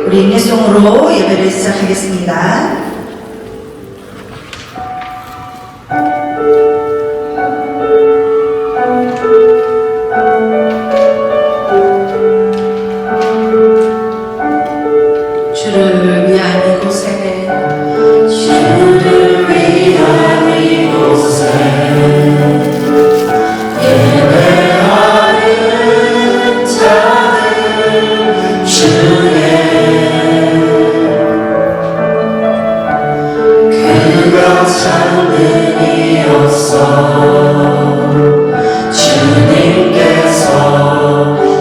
우리 인내송으로 예배를 시작하겠습니다. 주를 위한 이곳에 주를 위한 이곳에 예배하는 자들 주의 그가 장군이었어 주님께서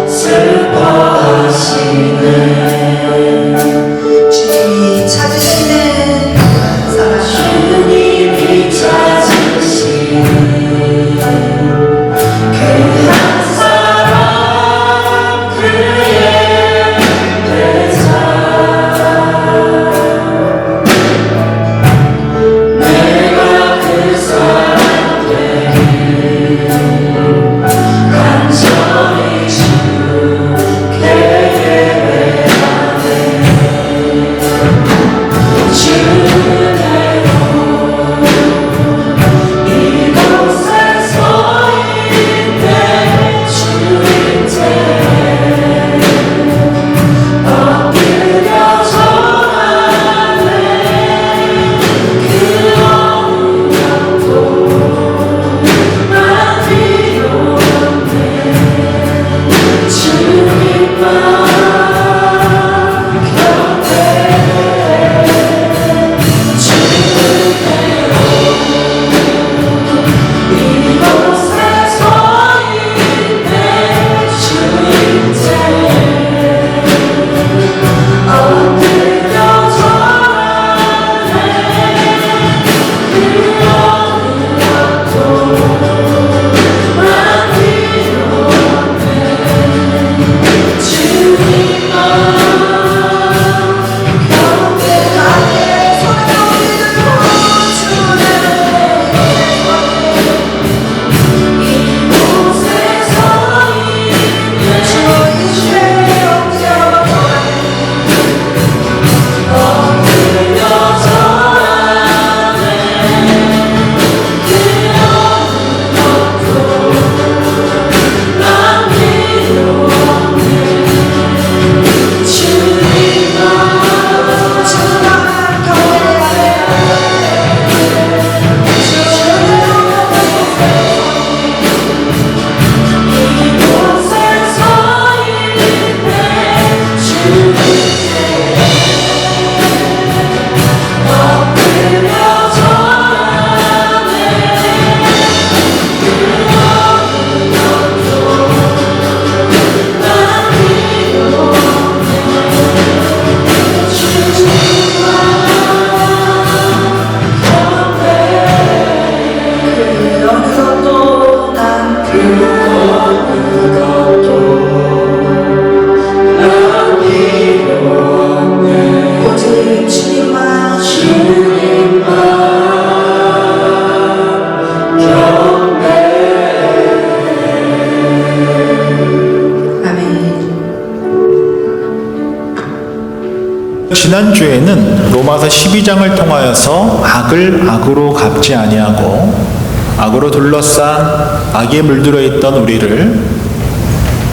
슬퍼하시네 주님이 찾으시는 사람 주님이 찾으시는 그 한 사람 그의 대상 내가 그 사람 되길 간절히 주께 예배하네 주대로 이곳에 서 있네 주인께 엎드려 절하네 그 어느 것도 난 필요 없네 주님만 곁에 이곳에 서 있네 주인께 엎드려 절하네 그 어느 것도 난 필요 없네 주님만 곁에 함께 손을 올리고 이곳에 서 있네 주의 죄 용서하네 엎드려 절하네 그 어느 것도 난 필요 없네 주님만 이곳에 서 있네 주님께 엎드려 절하네 그 어느 것도 난 필요 없네 주님만 곁에 그 어느 것도 난 필요 없네 오직 주님만 곁에 아멘. 지난주에는 로마서 12장을 통하여서 악을 악으로 갚지 아니하고 악으로 둘러싼 악에 물들어 있던 우리를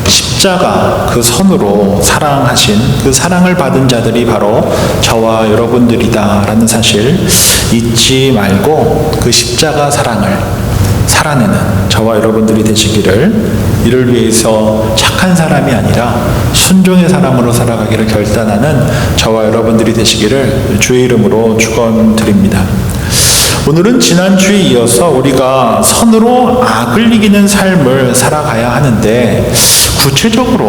십자가 그 선으로 사랑하신 그 사랑을 받은 자들이 바로 저와 여러분들이다라는 사실 잊지 말고 그 십자가 사랑을 살아내는 저와 여러분들이 되시기를, 이를 위해서 착한 사람이 아니라 순종의 사람으로 살아가기를 결단하는 저와 여러분들이 되시기를 주의 이름으로 축원드립니다. 오늘은 지난주에 이어서 우리가 선으로 악을 이기는 삶을 살아가야 하는데 구체적으로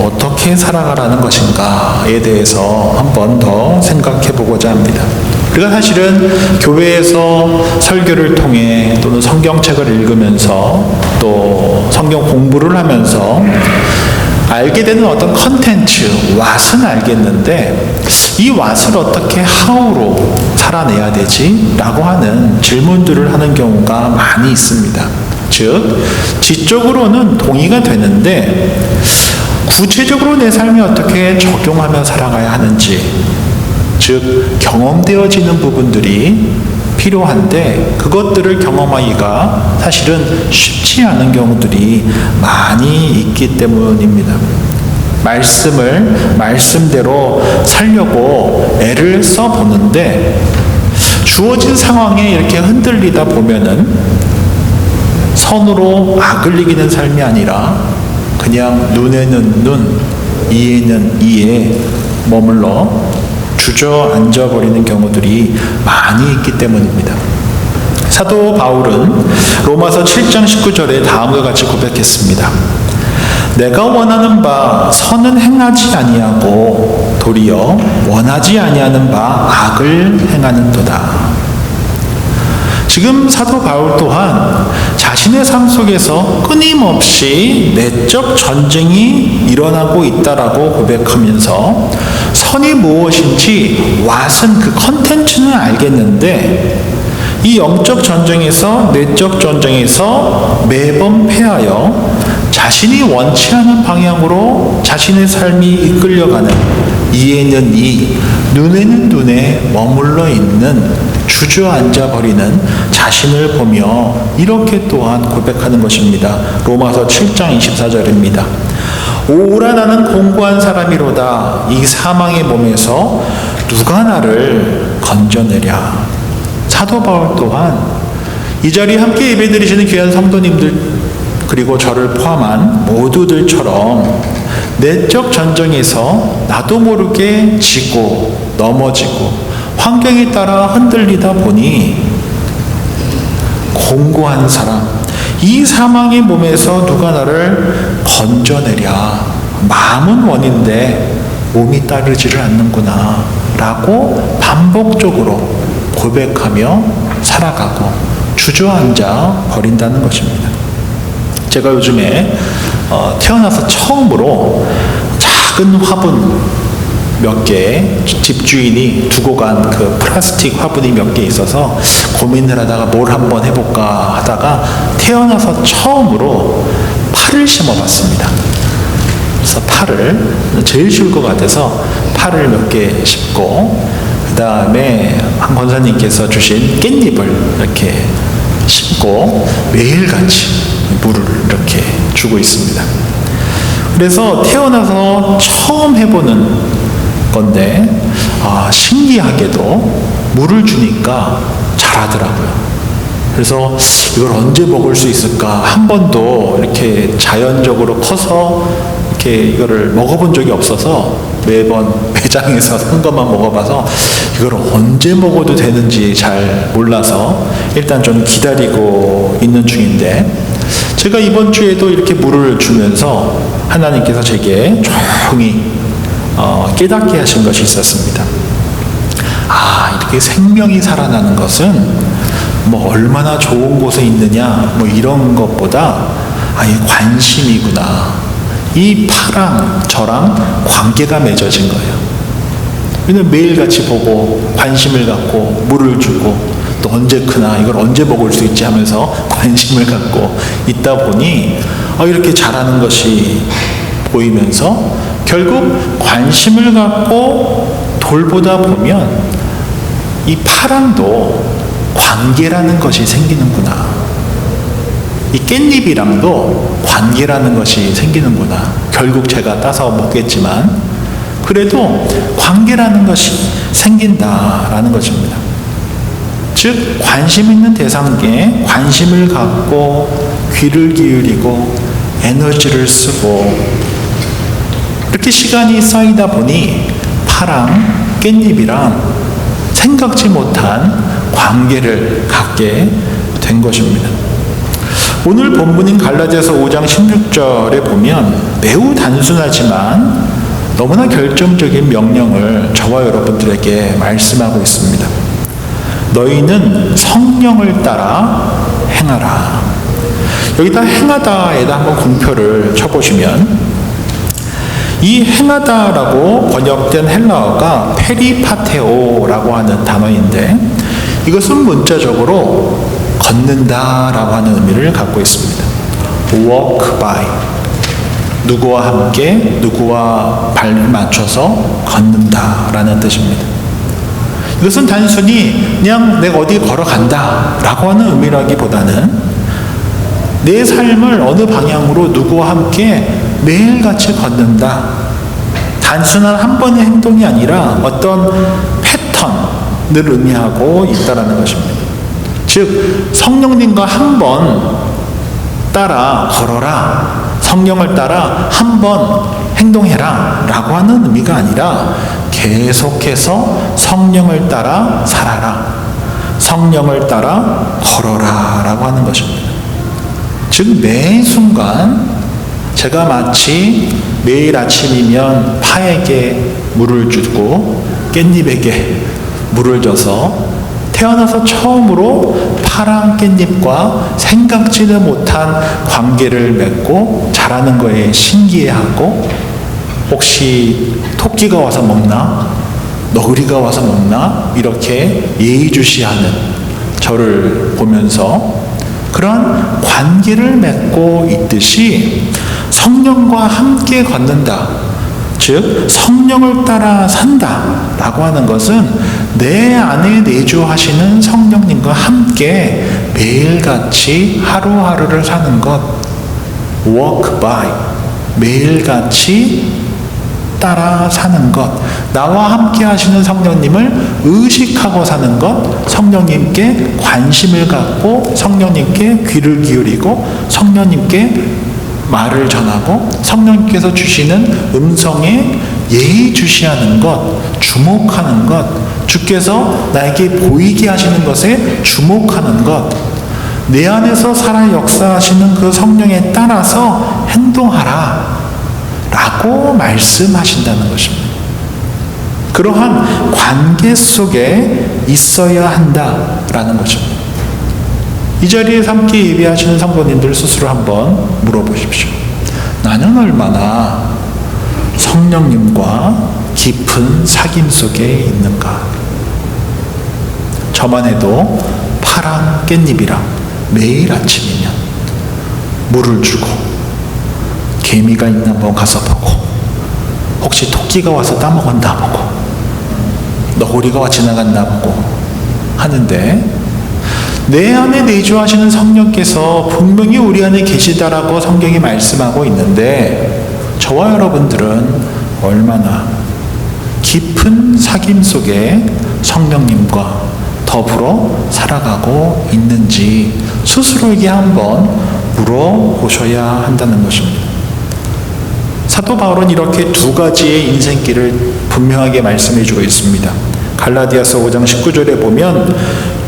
어떻게 어떻게 살아가라는 것인가에 대해서 한 번 더 생각해 보고자 합니다. 우리가 사실은 교회에서 설교를 통해 또는 성경책을 읽으면서 또 성경 공부를 하면서 알게 되는 어떤 컨텐츠, 왓은 알겠는데 이 왓을 어떻게 how로 살아내야 되지? 라고 하는 질문들을 하는 경우가 많이 있습니다. 즉, 지적으로는 동의가 되는데 구체적으로 내 삶에 어떻게 적용하며 살아가야 하는지, 즉 경험되어지는 부분들이 필요한데 그것들을 경험하기가 사실은 쉽지 않은 경우들이 많이 있기 때문입니다. 말씀을 말씀대로 살려고 애를 써보는데 주어진 상황에 이렇게 흔들리다 보면은 선으로 악을 이기는 삶이 아니라 그냥 눈에는 눈, 이에는 이에 머물러 주저앉아 버리는 경우들이 많이 있기 때문입니다. 사도 바울은 로마서 7장 19절에 다음과 같이 고백했습니다. 내가 원하는 바 선은 행하지 아니하고 도리어 원하지 아니하는 바 악을 행하는도다. 지금 사도 바울 또한 자신의 삶 속에서 끊임없이 내적 전쟁이 일어나고 있다라고 고백하면서 선이 무엇인지 왓은 그 컨텐츠는 알겠는데 이 영적 전쟁에서 내적 전쟁에서 매번 패하여 자신이 원치 않은 방향으로 자신의 삶이 이끌려가는 이에는 이, 눈에는 눈에 머물러 있는 주저앉아 버리는 자신을 보며 이렇게 또한 고백하는 것입니다. 로마서 7장 24절입니다. 오라 나는 공고한 사람이로다. 이 사망의 몸에서 누가 나를 건져내랴. 사도 바울 또한 이 자리에 함께 예배드리시는 귀한 성도님들 그리고 저를 포함한 모두들처럼 내적 전쟁에서 나도 모르게 지고 넘어지고 환경에 따라 흔들리다 보니 공고한 사람, 이 사망의 몸에서 누가 나를 건져내랴. 마음은 원인데 몸이 따르지를 않는구나 라고 반복적으로 고백하며 살아가고 주저앉아 버린다는 것입니다. 제가 요즘에 태어나서 처음으로 작은 화분 몇 개, 집주인이 두고 간 그 플라스틱 화분이 몇 개 있어서 고민을 하다가 뭘 한번 해볼까 하다가 태어나서 처음으로 파를 심어봤습니다. 그래서 파를 제일 쉬울 것 같아서 파를 몇 개 심고 그 다음에 한 권사님께서 주신 깻잎을 이렇게 심고 매일같이 물을 이렇게 주고 있습니다. 그래서 태어나서 처음 해보는 건데 신기하게도 물을 주니까 잘하더라고요. 그래서 이걸 언제 먹을 수 있을까? 한 번도 이렇게 자연적으로 커서 이렇게 이거를 먹어본 적이 없어서 매번 매장에서 산 것만 먹어봐서 이걸 언제 먹어도 되는지 잘 몰라서 일단 좀 기다리고 있는 중인데 제가 이번 주에도 이렇게 물을 주면서 하나님께서 제게 조용히 깨닫게 하신 것이 있었습니다. 이렇게 생명이 살아나는 것은 뭐 얼마나 좋은 곳에 있느냐 뭐 이런 것보다 이 관심이구나. 이 파랑 저랑 관계가 맺어진 거예요. 왜냐면 매일같이 보고 관심을 갖고 물을 주고 또 언제 크나 이걸 언제 먹을 수 있지 하면서 관심을 갖고 있다 보니 이렇게 자라는 것이 보이면서 결국 관심을 갖고 돌보다 보면 이 파랑도 관계라는 것이 생기는구나. 이 깻잎이랑도 관계라는 것이 생기는구나. 결국 제가 따서 먹겠지만 그래도 관계라는 것이 생긴다라는 것입니다. 즉 관심 있는 대상에 관심을 갖고 귀를 기울이고 에너지를 쓰고 이렇게 시간이 쌓이다 보니 파랑 깻잎이랑 생각지 못한 관계를 갖게 된 것입니다. 오늘 본문인 갈라디아서 5장 16절에 보면 매우 단순하지만 너무나 결정적인 명령을 저와 여러분들에게 말씀하고 있습니다. 너희는 성령을 따라 행하라. 여기다 행하다에다 한번 공표를 쳐보시면 이 행하다라고 번역된 헬라어가 페리파테오라고 하는 단어인데 이것은 문자적으로 걷는다라고 하는 의미를 갖고 있습니다. walk by, 누구와 함께 누구와 발 맞춰서 걷는다라는 뜻입니다. 이것은 단순히 그냥 내가 어디 걸어간다 라고 하는 의미라기보다는 내 삶을 어느 방향으로 누구와 함께 매일같이 걷는다, 단순한 한 번의 행동이 아니라 어떤 패턴을 의미하고 있다는 것입니다. 즉 성령님과 한 번 따라 걸어라, 성령을 따라 한 번 행동해라 라고 하는 의미가 아니라 계속해서 성령을 따라 살아라, 성령을 따라 걸어라 라고 하는 것입니다. 즉 매 순간 제가 마치 매일 아침이면 파에게 물을 주고 깻잎에게 물을 줘서 태어나서 처음으로 파랑 깻잎과 생각지도 못한 관계를 맺고 자라는 거에 신기해하고, 혹시 토끼가 와서 먹나? 너구리가 와서 먹나? 이렇게 예의주시하는 저를 보면서 그런 관계를 맺고 있듯이 성령과 함께 걷는다, 즉 성령을 따라 산다 라고 하는 것은 내 안에 내주하시는 성령님과 함께 매일같이 하루하루를 사는 것, walk by, 매일같이 따라 사는 것, 나와 함께 하시는 성령님을 의식하고 사는 것, 성령님께 관심을 갖고 성령님께 귀를 기울이고 성령님께 말을 전하고 성령님께서 주시는 음성에 예의주시하는 것, 주목하는 것, 주께서 나에게 보이게 하시는 것에 주목하는 것, 내 안에서 살아 역사하시는 그 성령에 따라서 행동하라 라고 말씀하신다는 것입니다. 그러한 관계 속에 있어야 한다라는 것입니다. 이 자리에 함께 예배하시는 성도님들 스스로 한번 물어보십시오. 나는 얼마나 성령님과 깊은 사귐 속에 있는가? 저만 해도 파랑 깻잎이랑 매일 아침이면 물을 주고, 개미가 있나 한번 가서 보고, 혹시 토끼가 와서 따먹었나 보고, 너구리가 지나갔나 보고 하는데, 내 안에 내주하시는 성령께서 분명히 우리 안에 계시다라고 성경이 말씀하고 있는데, 저와 여러분들은 얼마나 깊은 사귐 속에 성령님과 더불어 살아가고 있는지 스스로에게 한번 물어보셔야 한다는 것입니다. 사도 바울은 이렇게 두 가지의 인생길을 분명하게 말씀해 주고 있습니다. 갈라디아서 5장 19절에 보면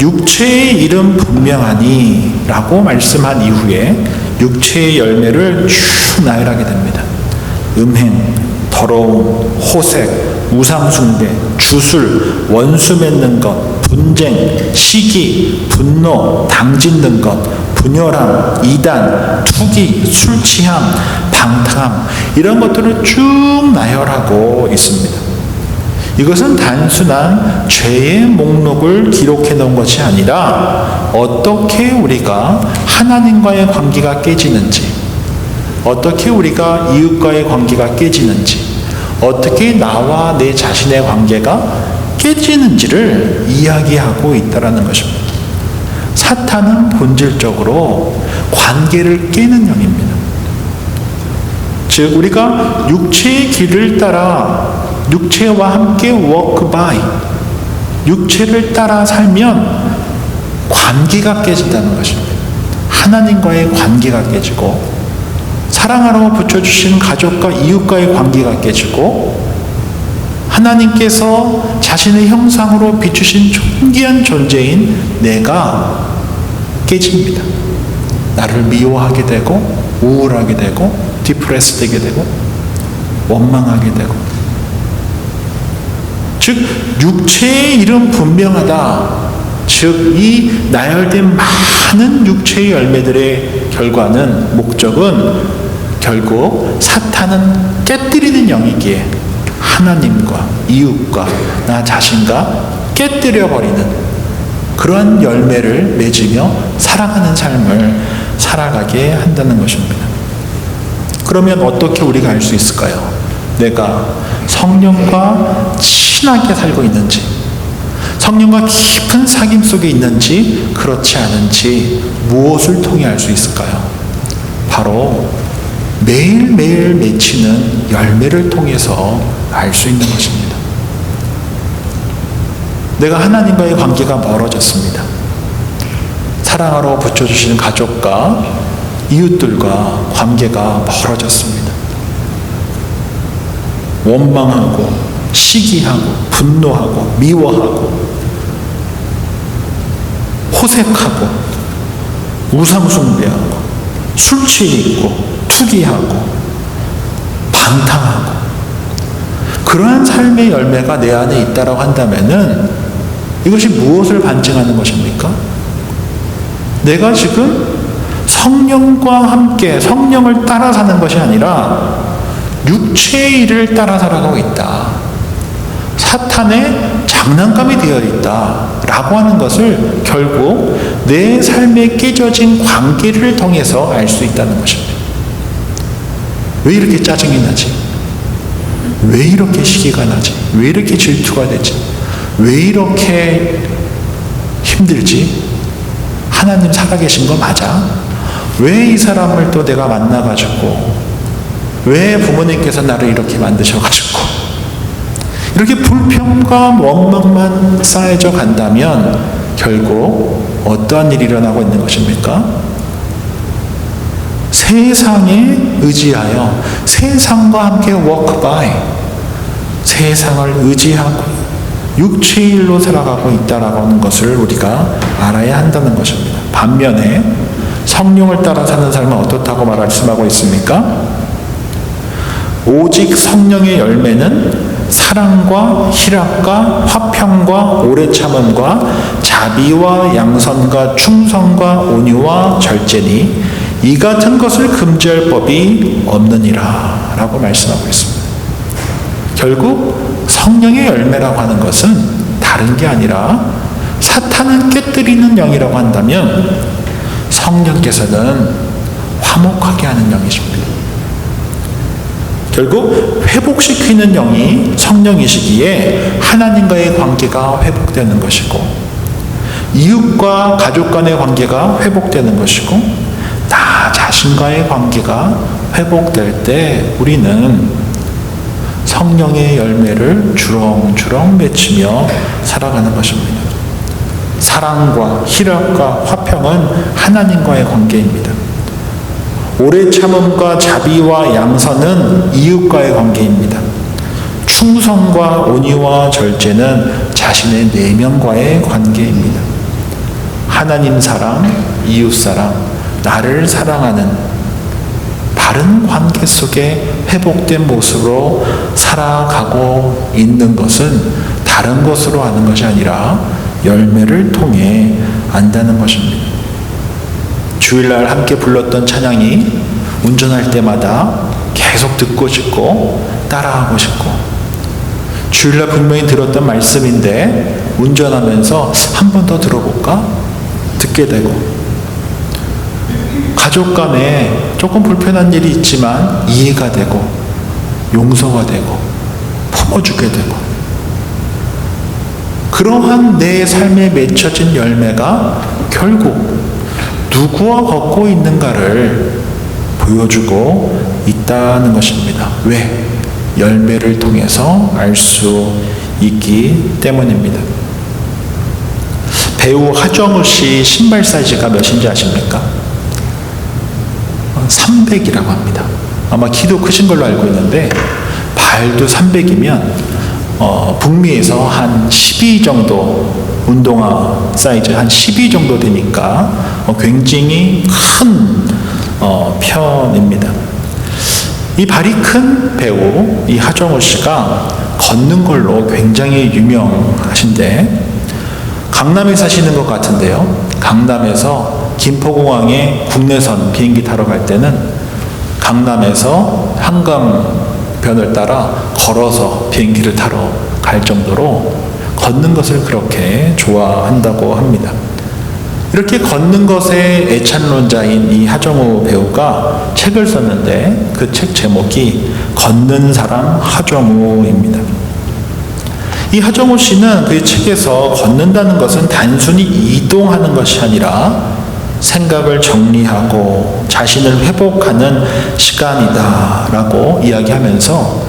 육체의 일은 분명하니 라고 말씀한 이후에 육체의 열매를 쭉 나열하게 됩니다. 음행, 더러움, 호색, 우상숭배, 주술, 원수 맺는 것, 분쟁, 시기, 분노, 당짓는 것, 분열함, 이단, 투기, 술취함, 방탕함, 이런 것들을 쭉 나열하고 있습니다. 이것은 단순한 죄의 목록을 기록해 놓은 것이 아니라 어떻게 우리가 하나님과의 관계가 깨지는지, 어떻게 우리가 이웃과의 관계가 깨지는지, 어떻게 나와 내 자신의 관계가 깨지는지를 이야기하고 있다는 것입니다. 사탄은 본질적으로 관계를 깨는 영입니다. 즉 우리가 육체의 길을 따라 육체와 함께 walk by, 육체를 따라 살면 관계가 깨진다는 것입니다. 하나님과의 관계가 깨지고, 사랑하라고 붙여주신 가족과 이웃과의 관계가 깨지고, 하나님께서 자신의 형상으로 비추신 존귀한 존재인 내가 깨집니다. 나를 미워하게 되고, 우울하게 되고, 디프레스 되게 되고, 원망하게 되고, 즉 육체의 일은 분명하다. 즉 이 나열된 많은 육체의 열매들의 결과는, 목적은 결국 사탄은 깨뜨리는 영이기에 하나님과 이웃과 나 자신과 깨뜨려버리는 그러한 열매를 맺으며 사랑하는 삶을 살아가게 한다는 것입니다. 그러면 어떻게 우리가 알 수 있을까요? 내가 성령과 친하게 살고 있는지, 성령과 깊은 사귐 속에 있는지, 그렇지 않은지 무엇을 통해 알 수 있을까요? 바로 매일매일 맺히는 열매를 통해서 알 수 있는 것입니다. 내가 하나님과의 관계가 멀어졌습니다. 사랑하러 붙여주시는 가족과 이웃들과 관계가 멀어졌습니다. 원망하고 시기하고 분노하고 미워하고 호색하고 우상숭배하고 술 취했고 투기하고 방탕하고 그러한 삶의 열매가 내 안에 있다라고 한다면은 이것이 무엇을 반증하는 것입니까? 내가 지금 성령과 함께 성령을 따라 사는 것이 아니라 육체의 일을 따라 살아가고 있다. 사탄의 장난감이 되어 있다. 라고 하는 것을 결국 내 삶에 깨져진 관계를 통해서 알 수 있다는 것입니다. 왜 이렇게 짜증이 나지? 왜 이렇게 시기가 나지? 왜 이렇게 질투가 되지? 왜 이렇게 힘들지? 하나님 살아계신 거 맞아? 왜 이 사람을 또 내가 만나가지고, 왜 부모님께서 나를 이렇게 만드셔가지고, 이렇게 불평과 원망만 쌓여져 간다면 결국 어떠한 일이 일어나고 있는 것입니까? 세상에 의지하여 세상과 함께 walk by, 세상을 의지하고 육체의 일로 살아가고 있다라고 하는 것을 우리가 알아야 한다는 것입니다. 반면에 성령을 따라 사는 삶은 어떻다고 말씀하고 있습니까? 오직 성령의 열매는 사랑과 희락과 화평과 오래 참음과 자비와 양선과 충성과 온유와 절제니 이 같은 것을 금지할 법이 없느니라 라고 말씀하고 있습니다. 결국 성령의 열매라고 하는 것은 다른 게 아니라 사탄을 깨뜨리는 영이라고 한다면 성령께서는 화목하게 하는 영이십니다. 결국 회복시키는 영이 성령이시기에 하나님과의 관계가 회복되는 것이고, 이웃과 가족 간의 관계가 회복되는 것이고, 나 자신과의 관계가 회복될 때 우리는 성령의 열매를 주렁주렁 맺히며 살아가는 것입니다. 사랑과 희락과 화평은 하나님과의 관계입니다. 오래 참음과 자비와 양선은 이웃과의 관계입니다. 충성과 온유와 절제는 자신의 내면과의 관계입니다. 하나님 사랑, 이웃 사랑, 나를 사랑하는 바른 관계 속에 회복된 모습으로 살아가고 있는 것은 다른 것으로 아는 것이 아니라 열매를 통해 안다는 것입니다. 주일날 함께 불렀던 찬양이 운전할 때마다 계속 듣고 싶고 따라하고 싶고, 주일날 분명히 들었던 말씀인데 운전하면서 한 번 더 들어볼까? 듣게 되고, 가족 간에 조금 불편한 일이 있지만 이해가 되고 용서가 되고 품어주게 되고, 그러한 내 삶에 맺혀진 열매가 결국 누구와 걷고 있는가를 보여주고 있다는 것입니다. 왜? 열매를 통해서 알 수 있기 때문입니다. 배우 하정우 씨 신발 사이즈가 몇인지 아십니까? 300이라고 합니다. 아마 키도 크신 걸로 알고 있는데, 발도 300이면 북미에서 한 12 정도, 운동화 사이즈 한 12 정도 되니까 굉장히 큰 편입니다. 이 발이 큰 배우 이 하정우 씨가 걷는 걸로 굉장히 유명하신데 강남에 사시는 것 같은데요. 강남에서 김포공항에 국내선 비행기 타러 갈 때는 강남에서 한강변을 따라 걸어서 비행기를 타러 갈 정도로 걷는 것을 그렇게 좋아한다고 합니다. 이렇게 걷는 것에 애찬론자인 이 하정우 배우가 책을 썼는데 그 책 제목이 걷는 사람 하정우입니다. 이 하정우 씨는 그 책에서 걷는다는 것은 단순히 이동하는 것이 아니라 생각을 정리하고 자신을 회복하는 시간이다라고 이야기하면서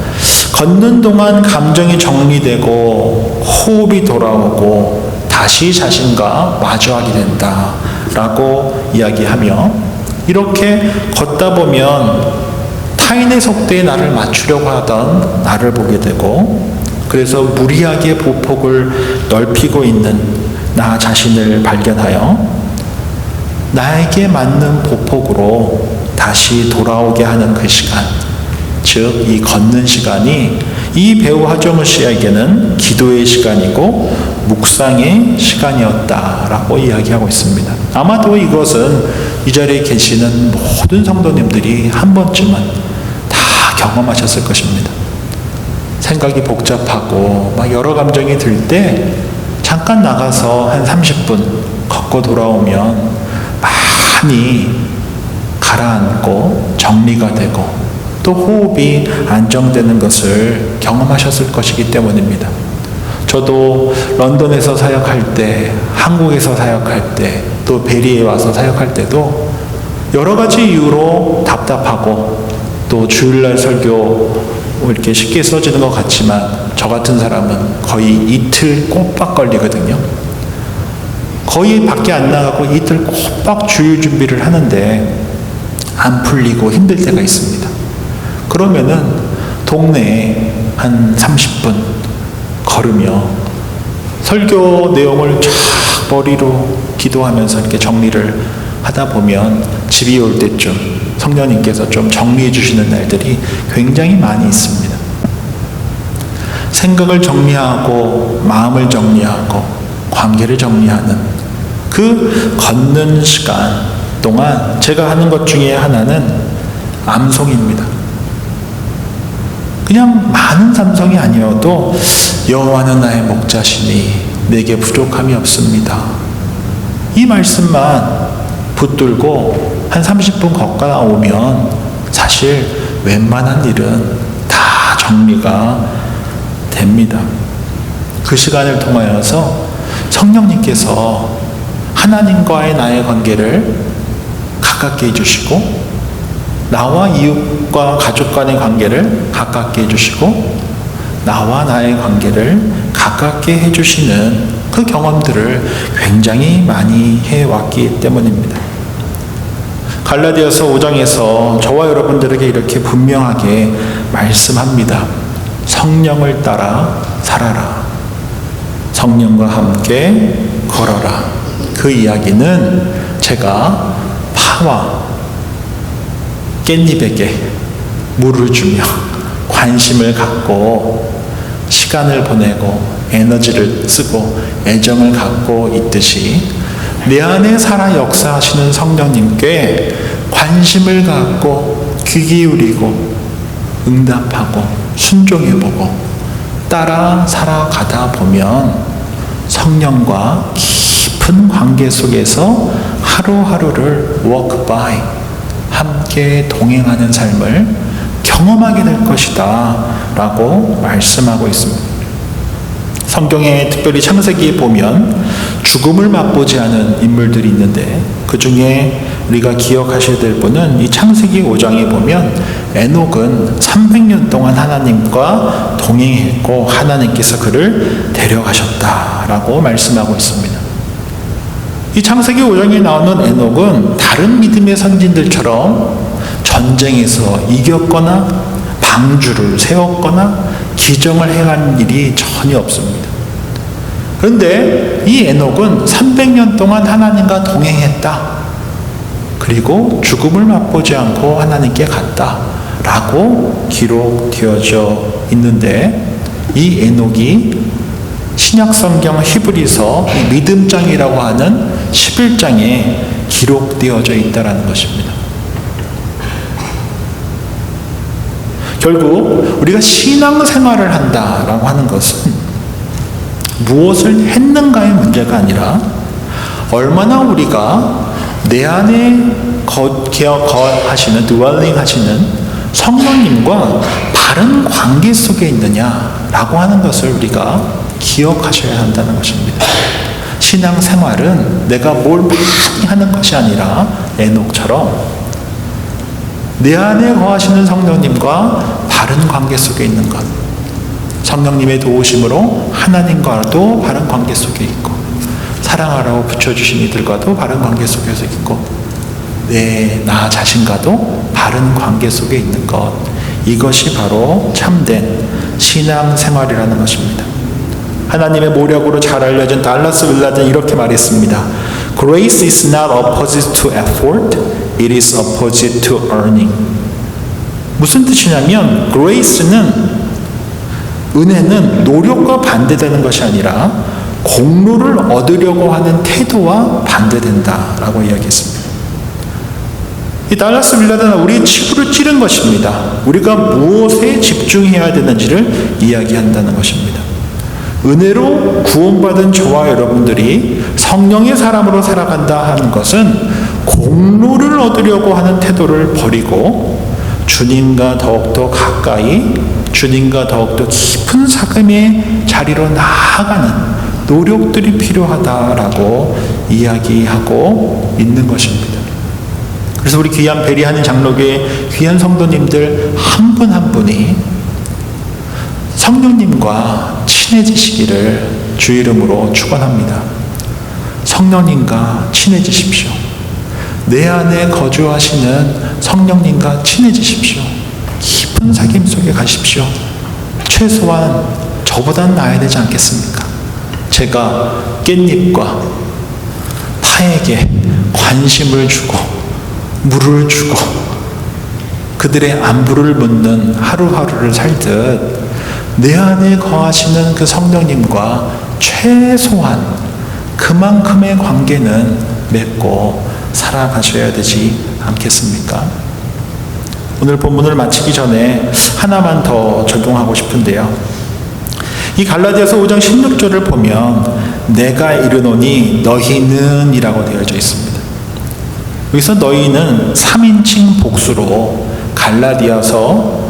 걷는 동안 감정이 정리되고 호흡이 돌아오고 다시 자신과 마주하게 된다라고 이야기하며 이렇게 걷다 보면 타인의 속도에 나를 맞추려고 하던 나를 보게 되고 그래서 무리하게 보폭을 넓히고 있는 나 자신을 발견하여 나에게 맞는 보폭으로 다시 돌아오게 하는 그 시간, 즉 이 걷는 시간이 이 배우 하정우 씨에게는 기도의 시간이고 묵상의 시간이었다라고 이야기하고 있습니다. 아마도 이것은 이 자리에 계시는 모든 성도님들이 한 번쯤은 다 경험하셨을 것입니다. 생각이 복잡하고 막 여러 감정이 들 때 잠깐 나가서 한 30분 걷고 돌아오면 많이 가라앉고 정리가 되고 또 호흡이 안정되는 것을 경험하셨을 것이기 때문입니다. 저도 런던에서 사역할 때, 한국에서 사역할 때, 또 베리에 와서 사역할 때도 여러 가지 이유로 답답하고 또 주일날 설교 이렇게 쉽게 써지는 것 같지만 저 같은 사람은 거의 이틀 꼬박 걸리거든요. 거의 밖에 안 나가고 이틀 꼬박 주일 준비를 하는데 안 풀리고 힘들 때가 있습니다. 그러면은 동네에 한 30분 걸으며 설교 내용을 쫙 머리로 기도하면서 이렇게 정리를 하다 보면 집이 올 때쯤 성령님께서 좀 정리해 주시는 날들이 굉장히 많이 있습니다. 생각을 정리하고 마음을 정리하고 관계를 정리하는 그 걷는 시간 동안 제가 하는 것 중에 하나는 암송입니다. 그냥 많은 삼성이 아니어도 여호와는 나의 목자시니 내게 부족함이 없습니다. 이 말씀만 붙들고 한 30분 걷고 나오면 사실 웬만한 일은 다 정리가 됩니다. 그 시간을 통하여서 성령님께서 하나님과의 나의 관계를 가깝게 해주시고 나와 이웃과 가족 간의 관계를 가깝게 해주시고 나와 나의 관계를 가깝게 해주시는 그 경험들을 굉장히 많이 해왔기 때문입니다. 갈라디아서 5장에서 저와 여러분들에게 이렇게 분명하게 말씀합니다. 성령을 따라 살아라. 성령과 함께 걸어라. 그 이야기는 제가 파와 깻잎에게 물을 주며 관심을 갖고 시간을 보내고 에너지를 쓰고 애정을 갖고 있듯이 내 안에 살아 역사하시는 성령님께 관심을 갖고 귀 기울이고 응답하고 순종해보고 따라 살아가다 보면 성령과 깊은 관계 속에서 하루하루를 walk by 함께 동행하는 삶을 경험하게 될 것이다 라고 말씀하고 있습니다. 성경에 특별히 창세기에 보면 죽음을 맛보지 않은 인물들이 있는데 그 중에 우리가 기억하셔야 될 분은 이 창세기 5장에 보면 에녹은 300년 동안 하나님과 동행했고 하나님께서 그를 데려가셨다라고 말씀하고 있습니다. 이 창세기 5장에 나오는 에녹은 다른 믿음의 선진들처럼 전쟁에서 이겼거나 방주를 세웠거나 기정을 행한 일이 전혀 없습니다. 그런데 이 에녹은 300년 동안 하나님과 동행했다. 그리고 죽음을 맛보지 않고 하나님께 갔다. 라고 기록되어져 있는데, 이 에녹이 신약성경 히브리서 믿음장이라고 하는 11장에 기록되어져 있다는 것입니다. 결국 우리가 신앙생활을 한다라고 하는 것은 무엇을 했는가의 문제가 아니라 얼마나 우리가 내 안에 거하시는, 드웰링 하시는 성령님과 바른 관계 속에 있느냐라고 하는 것을 우리가 기억하셔야 한다는 것입니다. 신앙생활은 내가 뭘 많이 하는 것이 아니라 에녹처럼 내 안에 거하시는 성령님과 바른 관계 속에 있는 것, 성령님의 도우심으로 하나님과도 바른 관계 속에 있고, 사랑하라고 붙여주신 이들과도 바른 관계 속에서 있고, 나 자신과도 바른 관계 속에 있는 것, 이것이 바로 참된 신앙생활이라는 것입니다. 하나님의 모력으로 잘 알려진 달라스 윌라드는 이렇게 말했습니다. Grace is not opposite to effort, it is opposite to earning. 무슨 뜻이냐면, 은혜는 노력과 반대되는 것이 아니라 공로를 얻으려고 하는 태도와 반대된다라고 이야기했습니다. 이 달라스 윌라드는 우리의 치부를 찌른 것입니다. 우리가 무엇에 집중해야 되는지를 이야기한다는 것입니다. 은혜로 구원받은 저와 여러분들이 성령의 사람으로 살아간다 하는 것은 공로를 얻으려고 하는 태도를 버리고 주님과 더욱더 가까이, 주님과 더욱더 깊은 사귐의 자리로 나아가는 노력들이 필요하다라고 이야기하고 있는 것입니다. 그래서 우리 귀한 베리하는 장로교의 귀한 성도님들 한 분 한 분이 성령님과 친해지시기를 주 이름으로 축원합니다. 성령님과 친해지십시오. 내 안에 거주하시는 성령님과 친해지십시오. 깊은 사귐 속에 가십시오. 최소한 저보단 나아야 되지 않겠습니까? 제가 깻잎과 파에게 관심을 주고 물을 주고 그들의 안부를 묻는 하루하루를 살듯 내 안에 거하시는 그 성령님과 최소한 그만큼의 관계는 맺고 살아가셔야 되지 않겠습니까? 오늘 본문을 마치기 전에 하나만 더 적용하고 싶은데요. 이 갈라디아서 5장 16절을 보면 내가 이르노니 너희는 이라고 되어져 있습니다. 여기서 너희는 3인칭 복수로 갈라디아서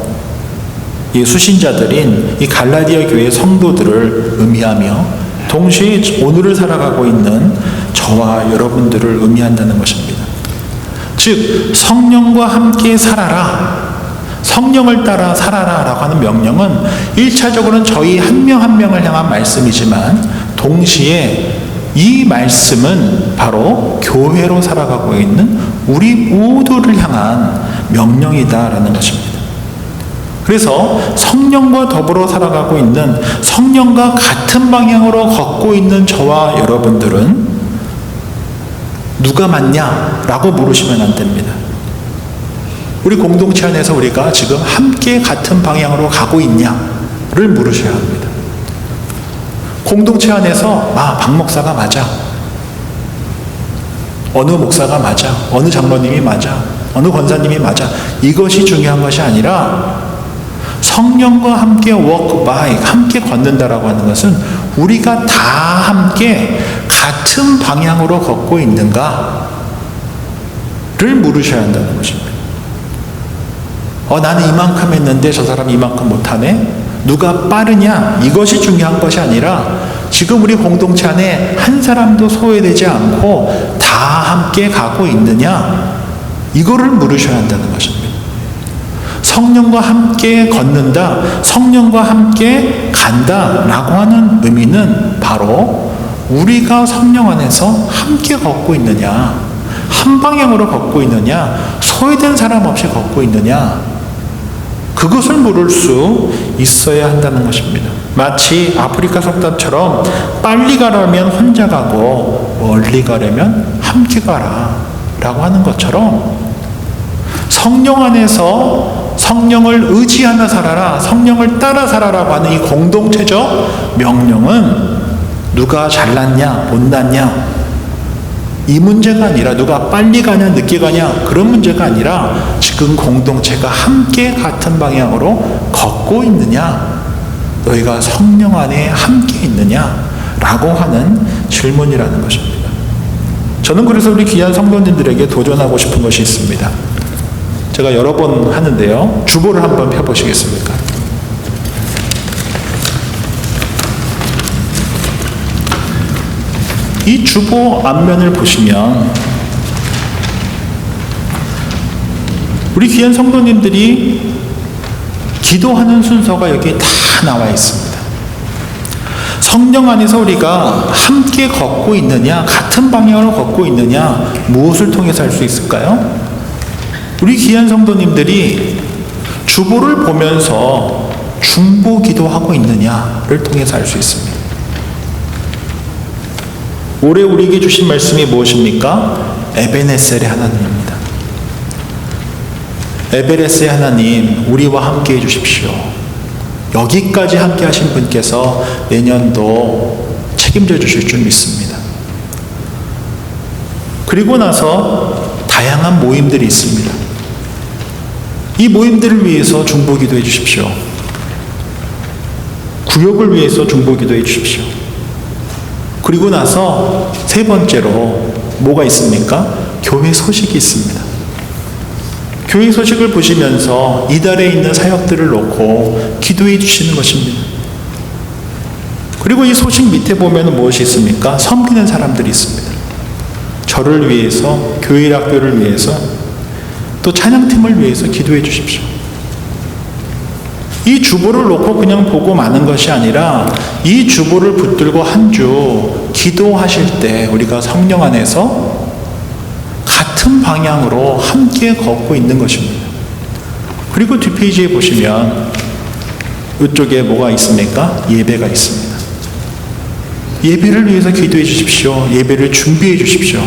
이 수신자들인 이 갈라디아 교회 성도들을 의미하며 동시에 오늘을 살아가고 있는 저와 여러분들을 의미한다는 것입니다. 즉 성령과 함께 살아라, 성령을 따라 살아라 라고 하는 명령은 1차적으로는 저희 한 명 한 명을 향한 말씀이지만 동시에 이 말씀은 바로 교회로 살아가고 있는 우리 모두를 향한 명령이다라는 것입니다. 그래서 성령과 더불어 살아가고 있는, 성령과 같은 방향으로 걷고 있는 저와 여러분들은 누가 맞냐? 라고 물으시면 안 됩니다. 우리 공동체 안에서 우리가 지금 함께 같은 방향으로 가고 있냐를 물으셔야 합니다. 공동체 안에서 박 목사가 맞아, 어느 목사가 맞아, 어느 장로님이 맞아, 어느 권사님이 맞아, 이것이 중요한 것이 아니라 성령과 함께 walk by, 함께 걷는다라고 하는 것은 우리가 다 함께 같은 방향으로 걷고 있는가를 물으셔야 한다는 것입니다. 나는 이만큼 했는데 저 사람 이만큼 못하네? 누가 빠르냐? 이것이 중요한 것이 아니라 지금 우리 공동체 안에 한 사람도 소외되지 않고 다 함께 가고 있느냐? 이거를 물으셔야 한다는 것입니다. 성령과 함께 걷는다, 성령과 함께 간다 라고 하는 의미는 바로 우리가 성령 안에서 함께 걷고 있느냐, 한 방향으로 걷고 있느냐, 소외된 사람 없이 걷고 있느냐, 그것을 물을 수 있어야 한다는 것입니다. 마치 아프리카 속담처럼 빨리 가려면 혼자 가고 멀리 가려면 함께 가라 라고 하는 것처럼 성령 안에서 성령을 의지하며 살아라, 성령을 따라 살아라고 하는 이 공동체적 명령은 누가 잘났냐, 못났냐, 이 문제가 아니라 누가 빨리 가냐, 늦게 가냐, 그런 문제가 아니라 지금 공동체가 함께 같은 방향으로 걷고 있느냐, 너희가 성령 안에 함께 있느냐 라고 하는 질문이라는 것입니다. 저는 그래서 우리 귀한 성도님들에게 도전하고 싶은 것이 있습니다. 제가 여러 번 하는데요. 주보를 한번 펴보시겠습니까? 이 주보 앞면을 보시면 우리 귀한 성도님들이 기도하는 순서가 여기에 다 나와 있습니다. 성령 안에서 우리가 함께 걷고 있느냐, 같은 방향으로 걷고 있느냐, 무엇을 통해서 할 수 있을까요? 우리 귀한 성도님들이 주보를 보면서 중보 기도하고 있느냐를 통해서 알 수 있습니다. 올해 우리에게 주신 말씀이 무엇입니까? 에베네셀의 하나님입니다. 에베네셀의 하나님, 우리와 함께 해주십시오. 여기까지 함께 하신 분께서 내년도 책임져 주실 줄 믿습니다. 그리고 나서 다양한 모임들이 있습니다. 이 모임들을 위해서 중보 기도해 주십시오. 구역을 위해서 중보 기도해 주십시오. 그리고 나서 세 번째로 뭐가 있습니까? 교회 소식이 있습니다. 교회 소식을 보시면서 이달에 있는 사역들을 놓고 기도해 주시는 것입니다. 그리고 이 소식 밑에 보면 무엇이 있습니까? 섬기는 사람들이 있습니다. 저를 위해서, 교회 학교를 위해서, 또 찬양팀을 위해서 기도해 주십시오. 이 주보를 놓고 그냥 보고 마는 것이 아니라 이 주보를 붙들고 한 주 기도하실 때 우리가 성령 안에서 같은 방향으로 함께 걷고 있는 것입니다. 그리고 뒷페이지에 보시면 이쪽에 뭐가 있습니까? 예배가 있습니다. 예배를 위해서 기도해 주십시오. 예배를 준비해 주십시오.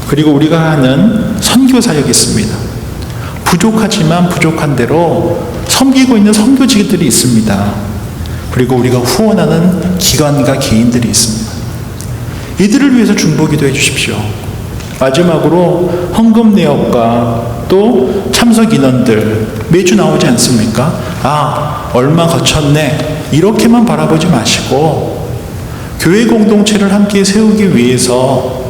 그리고 우리가 하는 선교 사역이 있습니다. 부족하지만 부족한 대로 섬기고 있는 선교지들이 있습니다. 그리고 우리가 후원하는 기관과 개인들이 있습니다. 이들을 위해서 중보 기도해 주십시오. 마지막으로 헌금 내역과 또 참석 인원들 매주 나오지 않습니까? 아, 얼마 거쳤네, 이렇게만 바라보지 마시고 교회 공동체를 함께 세우기 위해서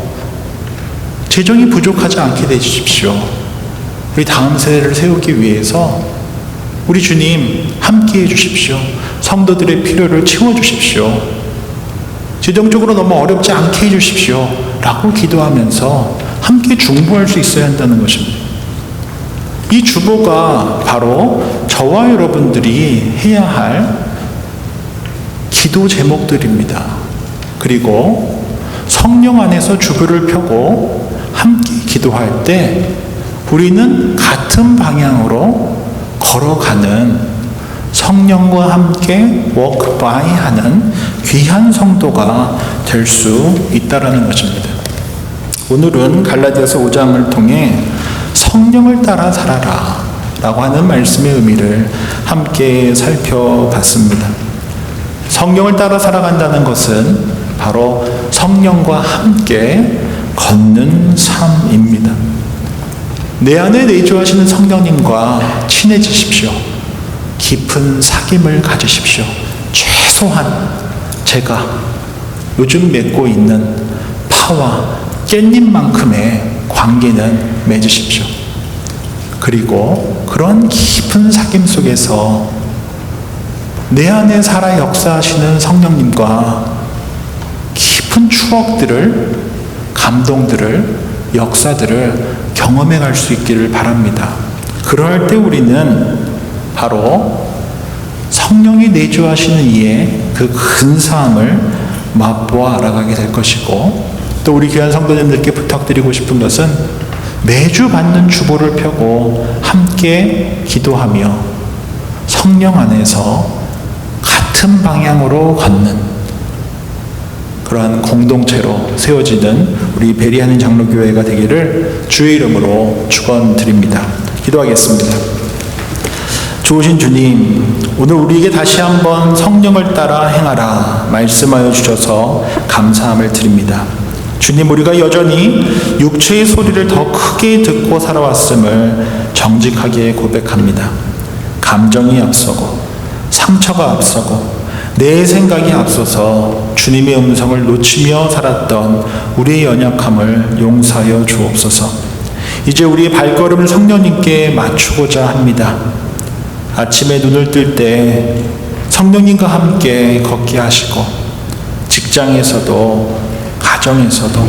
재정이 부족하지 않게 해주십시오. 우리 다음 세대를 세우기 위해서 우리 주님 함께 해주십시오. 성도들의 필요를 채워주십시오. 재정적으로 너무 어렵지 않게 해주십시오 라고 기도하면서 함께 중보할 수 있어야 한다는 것입니다. 이 주보가 바로 저와 여러분들이 해야 할 기도 제목들입니다. 그리고 성령 안에서 주보를 펴고 함께 기도할 때 우리는 같은 방향으로 걸어가는, 성령과 함께 워크바이 하는 귀한 성도가 될 수 있다라는 것입니다. 오늘은 갈라디아서 5장을 통해 성령을 따라 살아라 라고 하는 말씀의 의미를 함께 살펴봤습니다. 성령을 따라 살아간다는 것은 바로 성령과 함께 걷는 삶입니다. 내 안에 내주하시는 성령님과 친해지십시오. 깊은 사귐을 가지십시오. 최소한 제가 요즘 맺고 있는 파와 깻잎만큼의 관계는 맺으십시오. 그리고 그런 깊은 사귐 속에서 내 안에 살아 역사하시는 성령님과 깊은 추억들을, 감동들을, 역사들을 경험해 갈 수 있기를 바랍니다. 그럴 때 우리는 바로 성령이 내주하시는 이의 그 근사함을 맛보아 알아가게 될 것이고, 또 우리 귀한 성도님들께 부탁드리고 싶은 것은 매주 받는 주보를 펴고 함께 기도하며 성령 안에서 같은 방향으로 걷는, 그러한 공동체로 세워지는 우리 베리하는 장로교회가 되기를 주의 이름으로 축원드립니다. 기도하겠습니다. 좋으신 주님, 오늘 우리에게 다시 한번 성령을 따라 행하라 말씀하여 주셔서 감사함을 드립니다. 주님, 우리가 여전히 육체의 소리를 더 크게 듣고 살아왔음을 정직하게 고백합니다. 감정이 앞서고 상처가 앞서고 내 생각이 앞서서 주님의 음성을 놓치며 살았던 우리의 연약함을 용서하여 주옵소서. 이제 우리의 발걸음을 성령님께 맞추고자 합니다. 아침에 눈을 뜰 때 성령님과 함께 걷게 하시고, 직장에서도 가정에서도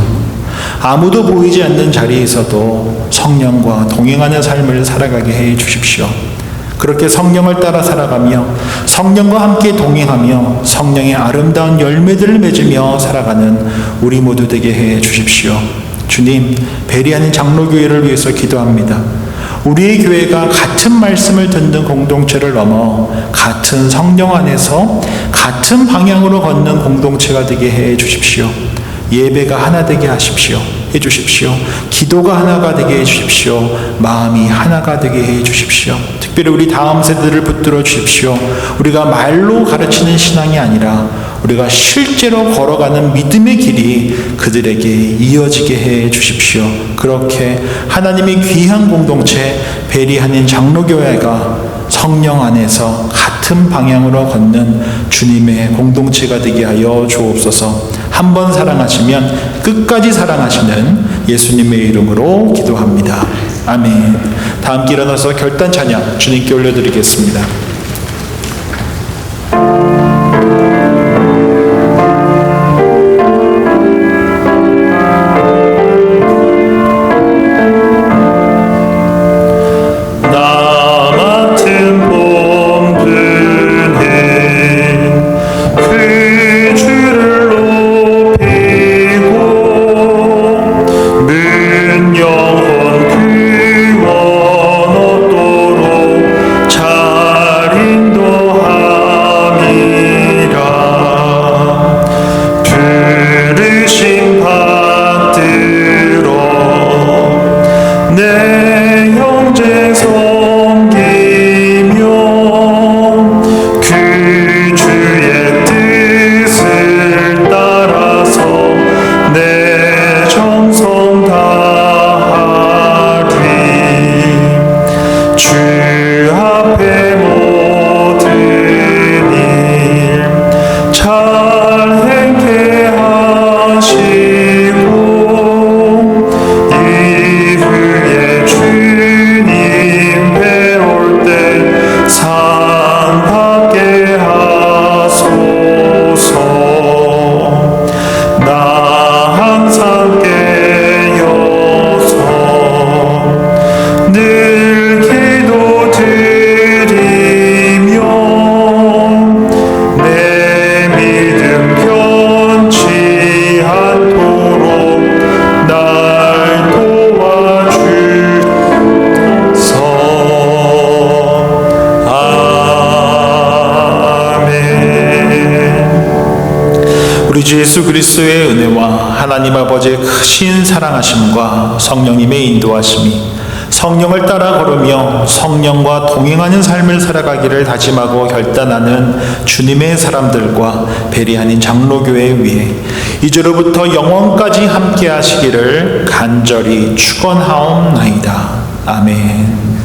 아무도 보이지 않는 자리에서도 성령과 동행하는 삶을 살아가게 해 주십시오. 그렇게 성령을 따라 살아가며 성령과 함께 동행하며 성령의 아름다운 열매들을 맺으며 살아가는 우리 모두 되게 해 주십시오. 주님, 베리하는 장로교회를 위해서 기도합니다. 우리의 교회가 같은 말씀을 듣는 공동체를 넘어 같은 성령 안에서 같은 방향으로 걷는 공동체가 되게 해 주십시오. 예배가 하나 되게 하십시오. 해 주십시오. 기도가 하나가 되게 해 주십시오. 마음이 하나가 되게 해 주십시오. 특별히 우리 다음 세대들을 붙들어 주십시오. 우리가 말로 가르치는 신앙이 아니라 우리가 실제로 걸어가는 믿음의 길이 그들에게 이어지게 해 주십시오. 그렇게 하나님의 귀한 공동체 베리하는 장로교회가 성령 안에서 같은 방향으로 걷는 주님의 공동체가 되게 하여 주옵소서. 한 번 사랑하시면 끝까지 사랑하시는 예수님의 이름으로 기도합니다. 아멘. 다 함께 일어나서 결단 찬양 주님께 올려드리겠습니다. 우리 주 예수 그리스도의 은혜와 하나님 아버지의 크신 사랑하심과 성령님의 인도하심이 성령을 따라 걸으며 성령과 동행하는 삶을 살아가기를 다짐하고 결단하는 주님의 사람들과 베리하는 장로교회 위에 이제로부터 영원까지 함께 하시기를 간절히 축원하옵나이다. 아멘.